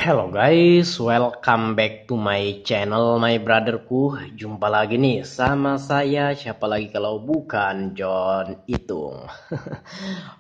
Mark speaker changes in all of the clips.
Speaker 1: Hello guys, welcome back to my channel, my brotherku. Jumpa lagi nih sama saya, siapa lagi kalau bukan John Itung.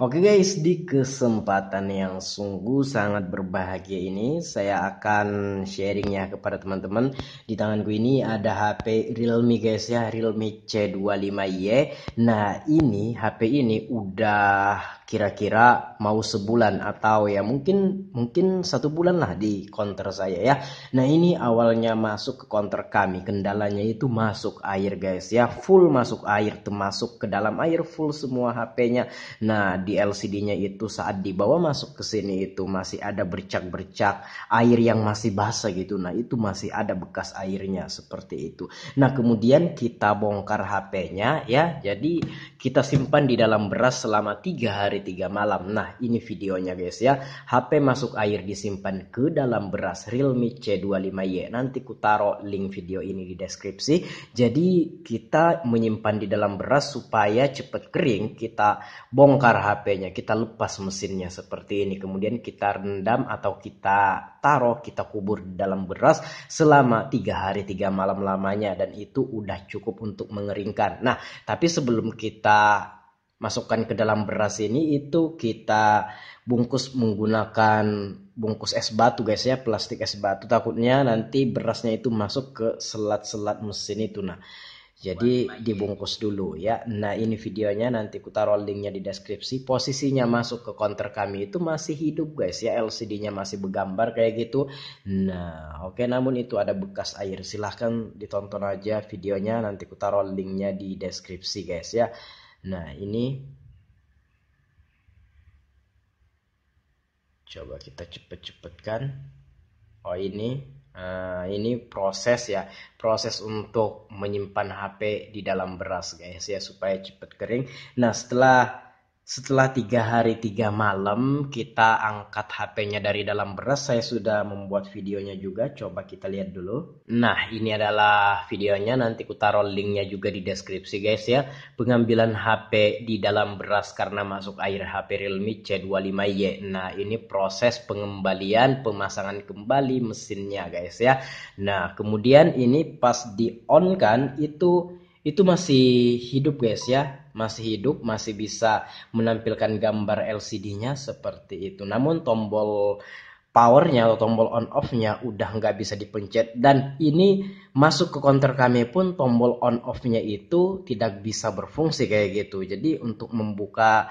Speaker 1: Oke guys, di kesempatan yang sungguh sangat berbahagia ini, saya akan sharingnya kepada teman-teman. Di tanganku ini ada HP Realme guys ya, Realme C25Y. Nah ini HP ini udah kira-kira mau sebulan atau ya mungkin 1 bulan lah di counter saya ya. Nah ini awalnya masuk ke counter kami, kendalanya itu masuk air guys ya, full masuk air, termasuk ke dalam air full semua HP-nya. Nah di LCD-nya itu saat dibawa masuk ke sini itu masih ada bercak-bercak air yang masih basah gitu. Nah itu masih ada bekas airnya seperti itu. Nah kemudian kita bongkar HP-nya ya, jadi kita simpan di dalam beras selama 3 hari 3 malam. Nah ini videonya guys ya, HP masuk air disimpan ke dalam beras Realme C25Y. Nanti ku taruh link video ini di deskripsi. Jadi kita menyimpan di dalam beras supaya cepat kering. Kita bongkar HP-nya, kita lepas mesinnya seperti ini. Kemudian kita rendam atau kita taruh, kita kubur di dalam beras selama 3 hari 3 malam lamanya. Dan itu udah cukup untuk mengeringkan. Nah tapi sebelum kita masukkan ke dalam beras ini, itu kita bungkus menggunakan bungkus es batu guys ya, plastik es batu, takutnya nanti berasnya itu masuk ke selat-selat mesin itu. Nah jadi dibungkus dulu ya. Nah ini videonya nanti ku taruh linknya di deskripsi. Posisinya masuk ke counter kami itu masih hidup guys ya, LCD-nya masih bergambar kayak gitu. Nah oke, namun itu ada bekas air. Silahkan ditonton aja videonya, nanti ku taruh linknya di deskripsi guys ya. Nah ini coba kita cepet-cepetkan. Oh ini proses ya, proses untuk menyimpan HP di dalam beras guys ya, supaya cepet kering. Nah setelah 3 hari 3 malam kita angkat HP-nya dari dalam beras. Saya sudah membuat videonya juga, coba kita lihat dulu. Nah ini adalah videonya, nanti ku taruh linknya juga di deskripsi guys ya. Pengambilan HP di dalam beras karena masuk air HP Realme C25Y. Nah ini proses pengembalian, pemasangan kembali mesinnya guys ya. Nah kemudian ini pas di on kan itu masih hidup guys ya, masih hidup, masih bisa menampilkan gambar LCD-nya seperti itu. Namun tombol powernya atau tombol on off-nya udah nggak bisa dipencet. Dan ini masuk ke counter kami pun tombol on off-nya itu tidak bisa berfungsi kayak gitu. Jadi untuk membuka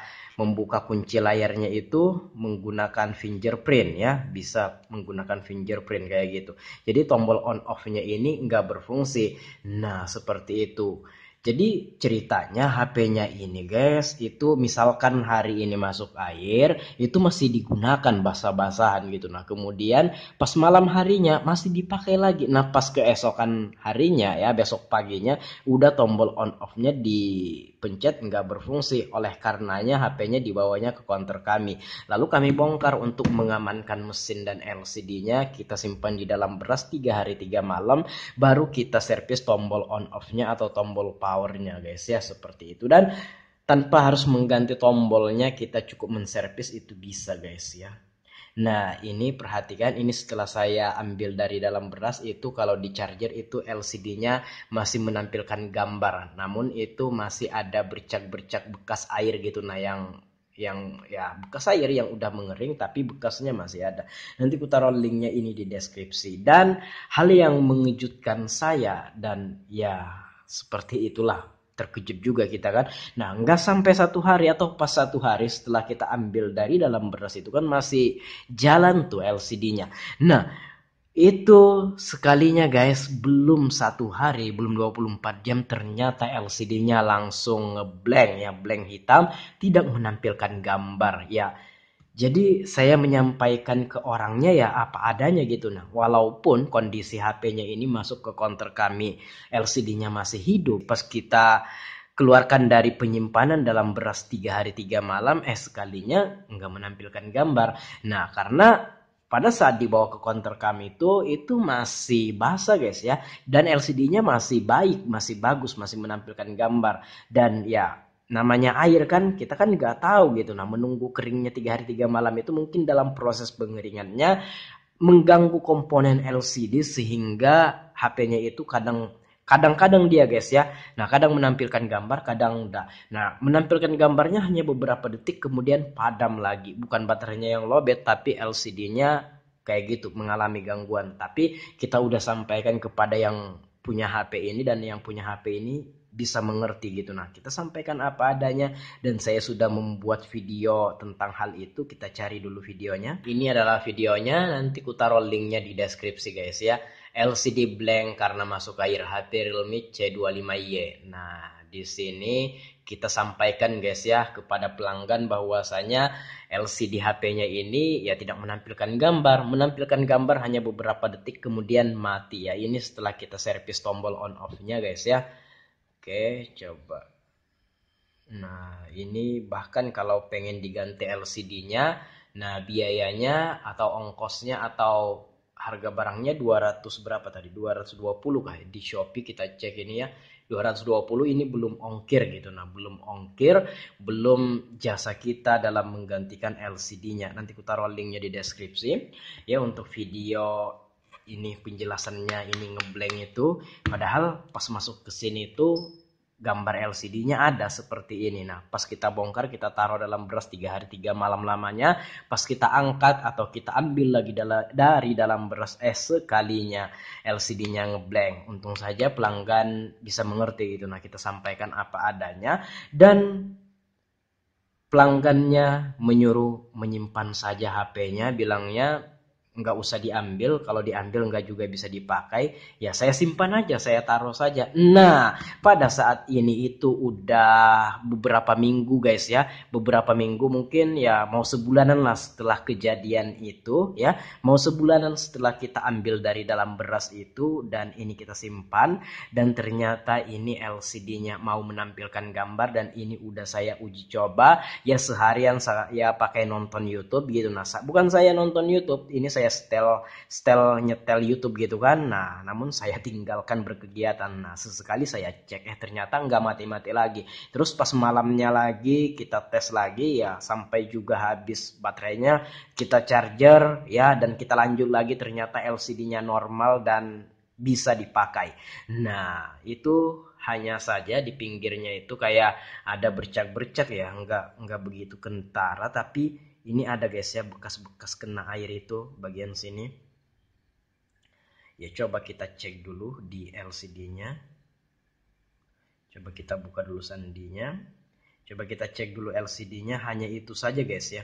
Speaker 1: kunci layarnya itu menggunakan fingerprint ya, bisa menggunakan fingerprint kayak gitu. Jadi tombol on off-nya ini nggak berfungsi. Nah seperti itu. Jadi ceritanya HP-nya ini guys, itu misalkan hari ini masuk air, itu masih digunakan basah-basahan gitu. Nah kemudian pas malam harinya masih dipakai lagi. Nah pas keesokan harinya ya, besok paginya udah tombol on off-nya dipencet nggak berfungsi. Oleh karenanya HP-nya dibawanya ke counter kami. Lalu kami bongkar untuk mengamankan mesin dan LCD-nya. Kita simpan di dalam beras 3 hari 3 malam. Baru kita servis tombol on off-nya atau tombol powernya guys ya, seperti itu. Dan tanpa harus mengganti tombolnya, kita cukup menservis itu bisa guys ya. Nah ini perhatikan, ini setelah saya ambil dari dalam beras itu, kalau di charger itu LCD-nya masih menampilkan gambar, namun itu masih ada bercak-bercak bekas air gitu. Nah yang ya bekas air yang udah mengering tapi bekasnya masih ada. Nanti ku taruh linknya ini di deskripsi. Dan hal yang mengejutkan saya, dan ya seperti itulah, terkejut juga kita kan. Nah nggak sampai 1 hari atau pas 1 hari setelah kita ambil dari dalam beras itu kan masih jalan tuh LCD-nya. Nah itu sekalinya guys, belum 1 hari, belum 24 jam, ternyata LCD-nya langsung ngeblank ya, blank hitam, tidak menampilkan gambar ya. Jadi saya menyampaikan ke orangnya ya apa adanya gitu. Nah walaupun kondisi HP-nya ini masuk ke counter kami, LCD-nya masih hidup, pas kita keluarkan dari penyimpanan dalam beras 3 hari 3 malam, sekalinya nggak menampilkan gambar. Nah karena pada saat dibawa ke counter kami itu masih basah guys ya, dan LCD-nya masih baik, masih bagus, masih menampilkan gambar. Dan ya namanya air kan, kita kan nggak tahu gitu. Nah menunggu keringnya 3 hari 3 malam itu mungkin dalam proses pengeringannya mengganggu komponen LCD sehingga HP-nya itu kadang-kadang dia guys ya. Nah, kadang menampilkan gambar, kadang enggak. Nah, menampilkan gambarnya hanya beberapa detik kemudian padam lagi. Bukan baterainya yang lowbat tapi LCD-nya kayak gitu mengalami gangguan. Tapi kita udah sampaikan kepada yang punya HP ini dan yang punya HP ini bisa mengerti gitu. Nah, kita sampaikan apa adanya dan saya sudah membuat video tentang hal itu. Kita cari dulu videonya. Ini adalah videonya, nanti ku taruh linknya di deskripsi guys ya. LCD blank karena masuk air HP Realme C25Y. Nah, di sini kita sampaikan guys ya kepada pelanggan bahwasanya LCD HP-nya ini ya tidak menampilkan gambar. Menampilkan gambar hanya beberapa detik kemudian mati ya. Ini setelah kita servis tombol on off-nya guys ya. Oke, coba. Nah, ini bahkan kalau pengen diganti LCD-nya, nah biayanya atau ongkosnya atau harga barangnya 200 berapa tadi? 220 kah? Di Shopee kita cek ini ya. 220 ini belum ongkir gitu. Nah, belum ongkir, belum jasa kita dalam menggantikan LCD-nya. Nanti ku taruh linknya di deskripsi. Ya, untuk video ini penjelasannya ini ngeblank itu. Padahal pas masuk ke sini itu gambar LCD-nya ada seperti ini. Nah, pas kita bongkar, kita taruh dalam beras 3 hari 3 malam lamanya. Pas kita angkat atau kita ambil lagi dari dalam beras sekalinya LCD-nya ngeblank. Untung saja pelanggan bisa mengerti gitu. Nah, kita sampaikan apa adanya dan pelanggannya menyuruh menyimpan saja HP-nya, bilangnya nggak usah diambil, kalau diambil nggak juga bisa dipakai, ya saya simpan aja, saya taruh saja. Nah, pada saat ini itu udah beberapa minggu guys ya, beberapa minggu mungkin ya mau sebulanan lah setelah kejadian itu ya, mau sebulanan setelah kita ambil dari dalam beras itu dan ini kita simpan dan ternyata ini LCD-nya mau menampilkan gambar dan ini udah saya uji coba ya seharian saya pakai nonton YouTube gitu. Nah, bukan saya nonton YouTube, ini saya setel nyetel YouTube gitu kan. Nah, namun saya tinggalkan berkegiatan. Nah, sesekali saya cek ternyata nggak mati-mati lagi. Terus pas malamnya lagi kita tes lagi ya sampai juga habis baterainya, kita charger ya dan kita lanjut lagi ternyata LCD-nya normal dan bisa dipakai. Nah, itu hanya saja di pinggirnya itu kayak ada bercak-bercak ya, nggak begitu kentara tapi ini ada guys ya bekas-bekas kena air itu bagian sini. Ya coba kita cek dulu di LCD-nya. Coba kita buka dulu sandinya. Coba kita cek dulu LCD-nya, hanya itu saja guys ya.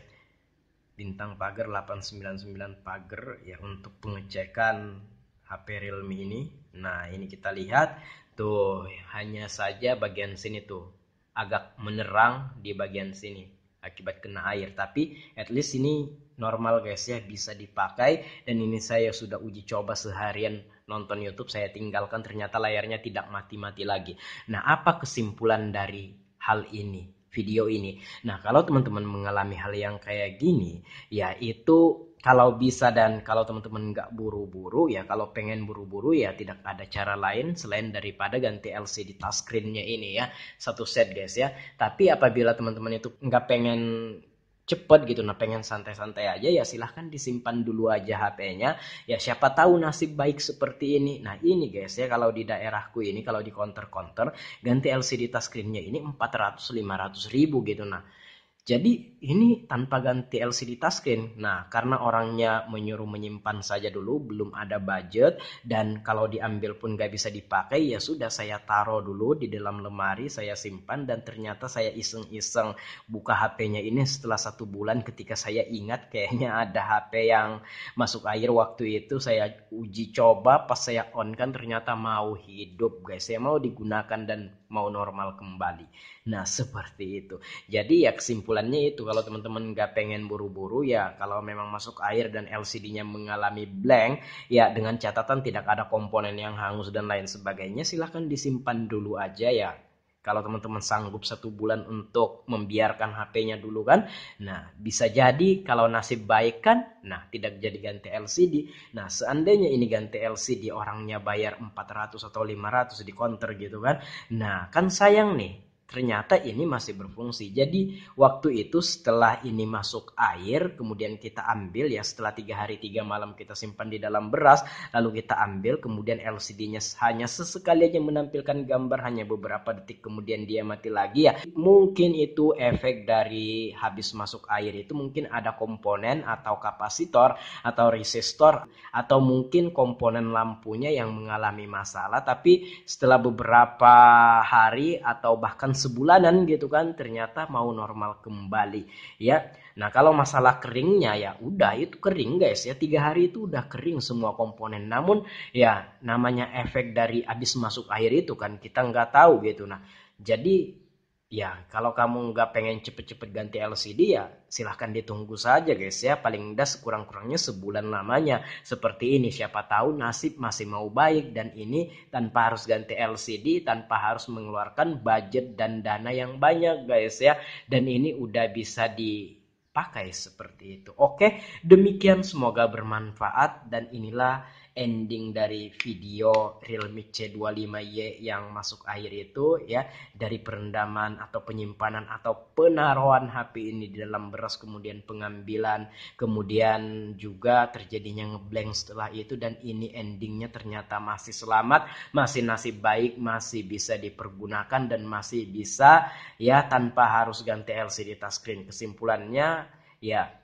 Speaker 1: Bintang pagar 899 pagar ya untuk pengecekan HP Realme ini. Nah, ini kita lihat tuh hanya saja bagian sini tuh agak menerang di bagian sini akibat kena air, tapi at least ini normal guys ya, bisa dipakai dan ini saya sudah uji coba seharian nonton YouTube, saya tinggalkan ternyata layarnya tidak mati-mati lagi. Nah, apa kesimpulan dari hal ini? Video ini. Nah, kalau teman-teman mengalami hal yang kayak gini, ya itu kalau bisa dan kalau teman-teman nggak buru-buru ya, kalau pengen buru-buru ya tidak ada cara lain selain daripada ganti LCD touchscreen-nya ini ya, satu set guys ya. Tapi apabila teman-teman itu nggak pengen cepet gitu, nah pengen santai-santai aja ya silahkan disimpan dulu aja HP-nya. Ya siapa tahu nasib baik seperti ini. Nah ini guys ya, kalau di daerahku ini kalau di counter-counter ganti LCD touchscreen-nya ini 400-500 ribu gitu. Nah jadi ini tanpa ganti LCD touchscreen. Nah, karena orangnya menyuruh menyimpan saja dulu, belum ada budget, dan kalau diambil pun gak bisa dipakai, ya sudah saya taruh dulu di dalam lemari, saya simpan, dan ternyata saya iseng-iseng buka HP-nya ini setelah 1 bulan ketika saya ingat kayaknya ada HP yang masuk air waktu itu, saya uji coba, pas saya on kan ternyata mau hidup guys, saya mau digunakan dan mau normal kembali. Nah, seperti itu. Jadi ya kesimpulannya itu, kalau teman-teman nggak pengen buru-buru ya kalau memang masuk air dan LCD-nya mengalami blank ya dengan catatan tidak ada komponen yang hangus dan lain sebagainya, silahkan disimpan dulu aja ya. Kalau teman-teman sanggup 1 bulan untuk membiarkan HP-nya dulu kan, nah bisa jadi kalau nasib baik kan, nah tidak jadi ganti LCD. Nah seandainya ini ganti LCD orangnya bayar 400 atau 500 di counter gitu kan, nah kan sayang nih. ternyata ini masih berfungsi. Jadi waktu itu setelah ini masuk air, kemudian kita ambil ya, setelah 3 hari 3 malam kita simpan di dalam beras, lalu kita ambil, kemudian LCD-nya hanya sesekali aja menampilkan gambar, hanya beberapa detik kemudian dia mati lagi ya. Mungkin itu efek dari habis masuk air itu, mungkin ada komponen atau kapasitor atau resistor atau mungkin komponen lampunya yang mengalami masalah, tapi setelah beberapa hari atau bahkan sebulanan gitu kan, ternyata mau normal kembali ya. Nah kalau masalah keringnya ya udah itu kering guys ya, 3 hari itu udah kering semua komponen. Namun ya namanya efek dari habis masuk air itu kan kita nggak tahu gitu. Nah jadi ya kalau kamu nggak pengen cepet-cepet ganti LCD ya silahkan ditunggu saja guys ya, paling enggak sekurang-kurangnya sebulan lamanya seperti ini, siapa tahu nasib masih mau baik, dan ini tanpa harus ganti LCD, tanpa harus mengeluarkan budget dan dana yang banyak guys ya, dan ini udah bisa dipakai seperti itu. Oke, demikian semoga bermanfaat, dan inilah ending dari video Realme C25Y yang masuk air itu ya, dari perendaman atau penyimpanan atau penaruhan HP ini di dalam beras, kemudian pengambilan, kemudian juga terjadinya ngeblank setelah itu, dan ini endingnya ternyata masih selamat, masih nasib baik, masih bisa dipergunakan, dan masih bisa ya tanpa harus ganti LCD touchscreen. Kesimpulannya ya,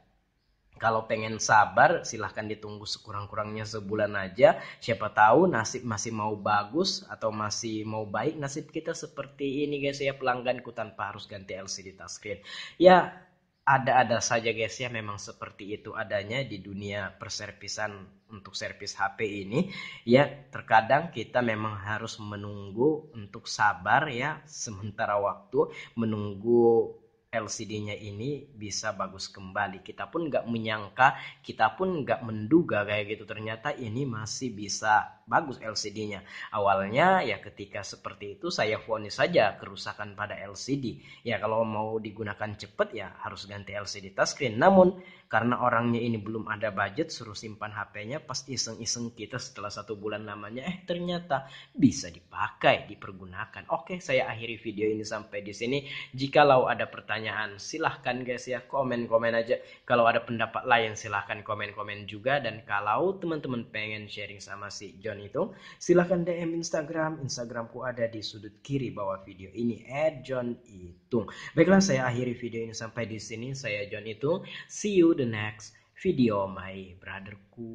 Speaker 1: kalau pengen sabar silahkan ditunggu sekurang-kurangnya sebulan aja. Siapa tahu nasib masih mau bagus atau masih mau baik nasib kita seperti ini guys ya, pelangganku tanpa harus ganti LCD touchscreen. Ya ada-ada saja guys ya, memang seperti itu adanya di dunia perservisan untuk servis HP ini. Ya terkadang kita memang harus menunggu untuk sabar ya, sementara waktu menunggu LCD-nya ini bisa bagus kembali. Kita pun nggak menyangka, kita pun nggak menduga kayak gitu. Ternyata ini masih bisa bagus LCD-nya. Awalnya ya ketika seperti itu saya vonis saja kerusakan pada LCD. Ya kalau mau digunakan cepat ya harus ganti LCD touchscreen. Namun karena orangnya ini belum ada budget, suruh simpan HP-nya, pas iseng-iseng kita setelah 1 bulan namanya, ternyata bisa dipakai, dipergunakan. Oke, saya akhiri video ini sampai di sini. Jikalau ada pertanyaan silahkan guys ya, komen-komen aja. Kalau ada pendapat lain silahkan komen-komen juga. Dan kalau teman-teman pengen sharing sama si John itu, silahkan DM Instagramku ada di sudut kiri bawah video ini, @johnitung. Baiklah, saya akhiri video ini sampai di sini. Saya John Itung, see you the next video my brotherku.